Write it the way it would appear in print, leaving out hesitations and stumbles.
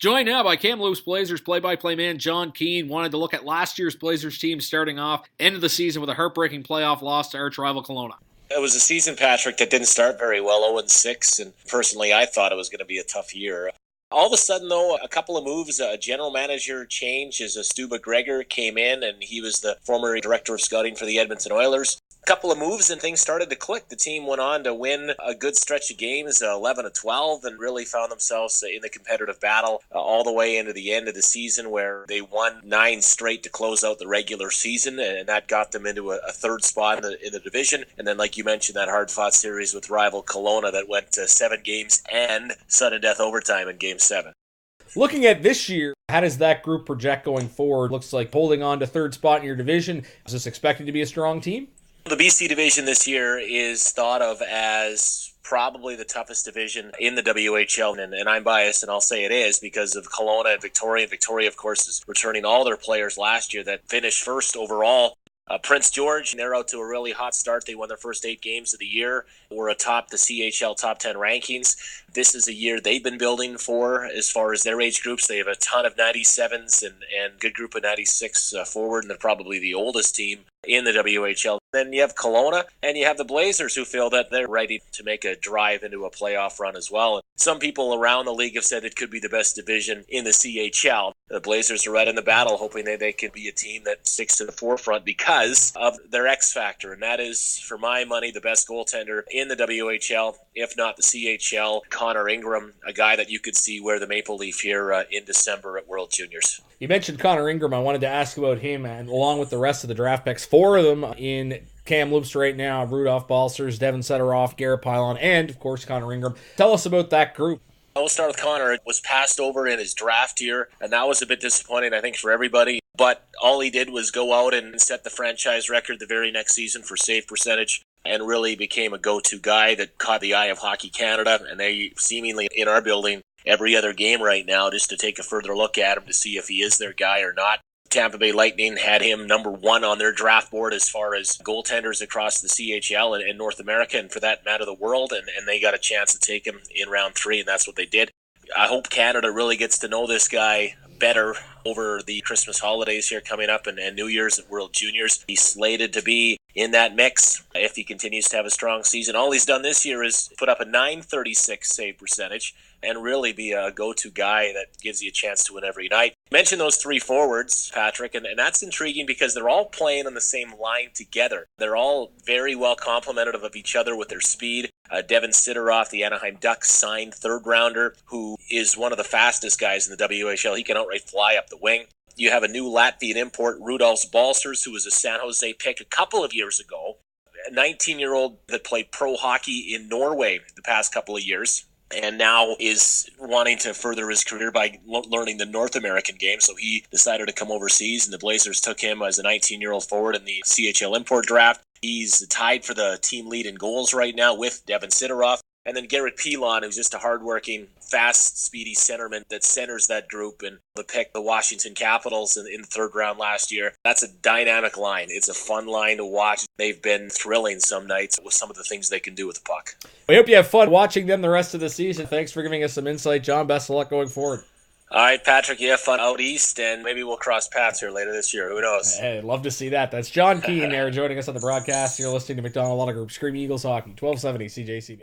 Joined now by Kamloops Blazers play-by-play man Jon Keen. Wanted to look at last year's Blazers team starting off end of the season with a heartbreaking playoff loss to arch rival Kelowna. It was a season, Patrick, that didn't start very well, 0-6, and personally I thought it was going to be a tough year. All of a sudden, though, a couple of moves, a general manager change as Stu McGregor came in, and he was the former director of scouting for the Edmonton Oilers. A couple of moves and things started to click. The team went on to win a good stretch of games, 11-12, and really found themselves in the competitive battle all the way into the end of the season, where they won 9 straight to close out the regular season, and that got them into a third spot in the division. And then, like you mentioned, that hard-fought series with rival Kelowna that went to 7 games and sudden death overtime in Game 7. Looking at this year, how does that group project going forward? Looks like holding on to third spot in your division. Is this expected to be a strong team? The BC division this year is thought of as probably the toughest division in the WHL, and I'm biased, and I'll say it is because of Kelowna and Victoria. Victoria, of course, is returning all their players last year that finished first overall. Prince George, they're out to a really hot start. They won their first 8 games of the year. We're atop the CHL top 10 rankings. This is a year they've been building for as far as their age groups. They have a ton of 97s and a good group of 96 forward, and they're probably the oldest team in the WHL. Then you have Kelowna, and you have the Blazers, who feel that they're ready to make a drive into a playoff run as well. And some people around the league have said it could be the best division in the CHL. The Blazers are right in the battle, hoping that they can be a team that sticks to the forefront because of their X factor, and that is, for my money, the best goaltender in the WHL, if not the CHL, Connor Ingram, a guy that you could see wear the maple leaf here in December at World Juniors. You mentioned Connor Ingram. I wanted to ask about him, and along with the rest of the draft picks, 4 of them in Kamloops right now: Rudolfs Balcers, Deven Sideroff, Garrett Pilon, and, of course, Connor Ingram. Tell us about that group. I'll start with Connor. It was passed over in his draft year, and that was a bit disappointing, I think, for everybody. But all he did was go out and set the franchise record the very next season for save percentage, and really became a go-to guy that caught the eye of Hockey Canada, and they seemingly in our building every other game right now just to take a further look at him to see if he is their guy or not. Tampa Bay Lightning had him number 1 on their draft board as far as goaltenders across the CHL and North America, and for that matter, the world, and they got a chance to take him in round 3, and that's what they did. I hope Canada really gets to know this guy better over the Christmas holidays here coming up and New Year's at World Juniors. He's slated to be in that mix if he continues to have a strong season. All he's done this year is put up a .936 save percentage and really be a go-to guy that gives you a chance to win every night. Mention those 3 forwards, Patrick, and that's intriguing because they're all playing on the same line together. They're all very well complemented of each other with their speed. Deven Sideroff, the Anaheim Ducks signed 3rd-rounder, who is one of the fastest guys in the WHL. He can outright fly up the wing. You have a new Latvian import, Rudolfs Balcers, who was a San Jose pick a couple of years ago. A 19-year-old that played pro hockey in Norway the past couple of years, and now is wanting to further his career by learning the North American game. So he decided to come overseas, and the Blazers took him as a 19-year-old forward in the CHL import draft. He's tied for the team lead in goals right now with Deven Sideroff. And then Garrett Pilon, who's just a hardworking, fast, speedy centerman that centers that group, and the pick, the Washington Capitals in the 3rd round last year. That's a dynamic line. It's a fun line to watch. They've been thrilling some nights with some of the things they can do with the puck. We hope you have fun watching them the rest of the season. Thanks for giving us some insight, John. Best of luck going forward. All right, Patrick, you have fun out east, and maybe we'll cross paths here later this year. Who knows? Hey, I'd love to see that. That's Jon Keen there joining us on the broadcast. You're listening to McDonald Auto Group, Scream Eagles Hockey, 1270 CJCB.